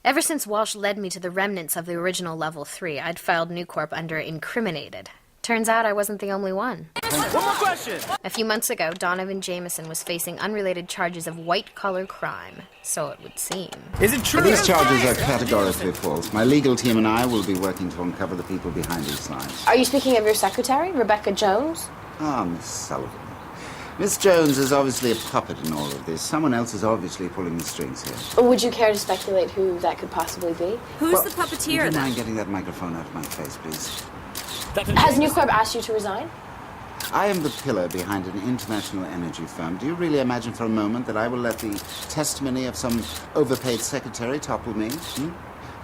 Ever since Walsh led me to the remnants of the original Level 3, I'd filed New Corp under incriminated. Turns out I wasn't the only one. One more question! A few months ago, Donovan Jameson was facing unrelated charges of white-collar crime, so it would seem. Is it true? These charges are categorically false. My legal team and I will be working to uncover the people behind these lies. Are you speaking of your secretary, Rebecca Jones? Ah, Miss Sullivan. Miss Jones is obviously a puppet in all of this. Someone else is obviously pulling the strings here. Would you care to speculate who that could possibly be? Who's the puppeteer, Would you then? mind getting that microphone out of my face, please? Has New Corp asked you to resign? I am the pillar behind an international energy firm. Do you really imagine for a moment that I will let the testimony of some overpaid secretary topple me?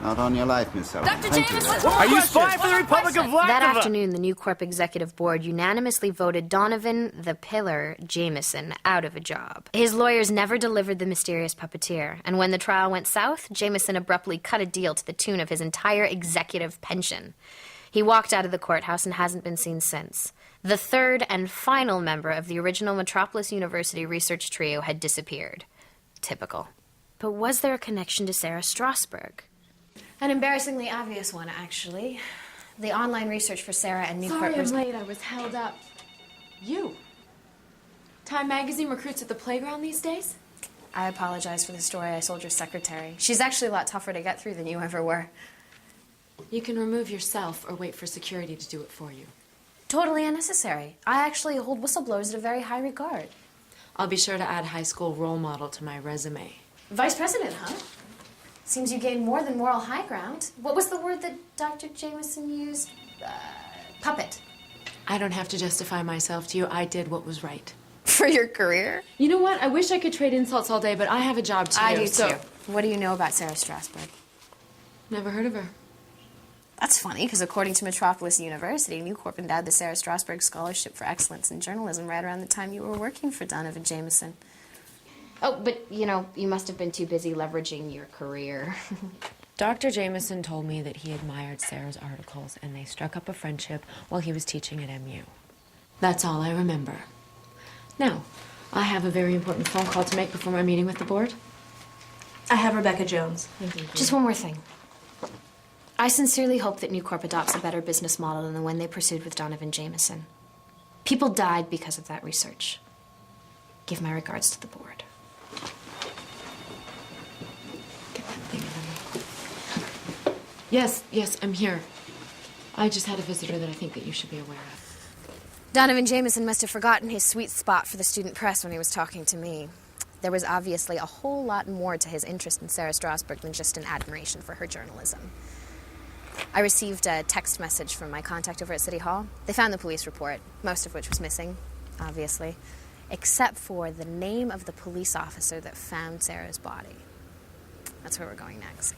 Not on your life, Miss Sullivan. Dr. Thank you. Jameson! Are you spying for the Republic of Latvia? That afternoon, the New Corp Executive Board unanimously voted Donovan the Pillar Jameson out of a job. His lawyers never delivered the mysterious puppeteer, and when the trial went south, Jameson abruptly cut a deal to the tune of his entire executive pension. He walked out of the courthouse and hasn't been seen since. The third and final member of the original Metropolis University research trio had disappeared. Typical. But was there a connection to Sarah Strasberg? An embarrassingly obvious one, actually. The online research for Sarah and New Corp Sorry I'm late. I was held up. You? Time Magazine recruits at the playground these days? I apologize for the story I sold your secretary. She's actually a lot tougher to get through than you ever were. You can remove yourself or wait for security to do it for you. Totally unnecessary. I actually hold whistleblowers at a very high regard. I'll be sure to add high school role model to my resume. Vice president, huh? Seems you gained more than moral high ground. What was the word that Dr. Jameson used? Puppet. I don't have to justify myself to you. I did what was right. For your career? You know what? I wish I could trade insults all day, but I have a job to do. I do, so... too. What do you know about Sarah Strasberg? Never heard of her. That's funny, because according to Metropolis University, New Corp endowed the Sarah Strasberg Scholarship for Excellence in Journalism right around the time you were working for Donovan Jameson. Oh, but, you must have been too busy leveraging your career. Dr. Jameson told me that he admired Sarah's articles, and they struck up a friendship while he was teaching at MU. That's all I remember. Now, I have a very important phone call to make before my meeting with the board. I have Rebecca Jones. Thank you. Just one more thing. I sincerely hope that New Corp adopts a better business model than the one they pursued with Donovan Jameson. People died because of that research. Give my regards to the board. Get that thing in me. Yes, I'm here. I just had a visitor that I think that you should be aware of. Donovan Jameson must have forgotten his sweet spot for the student press when he was talking to me. There was obviously a whole lot more to his interest in Sarah Strasberg than just an admiration for her journalism. I received a text message from my contact over at City Hall. They found the police report, most of which was missing, obviously, except for the name of the police officer that found Sarah's body. That's where we're going next.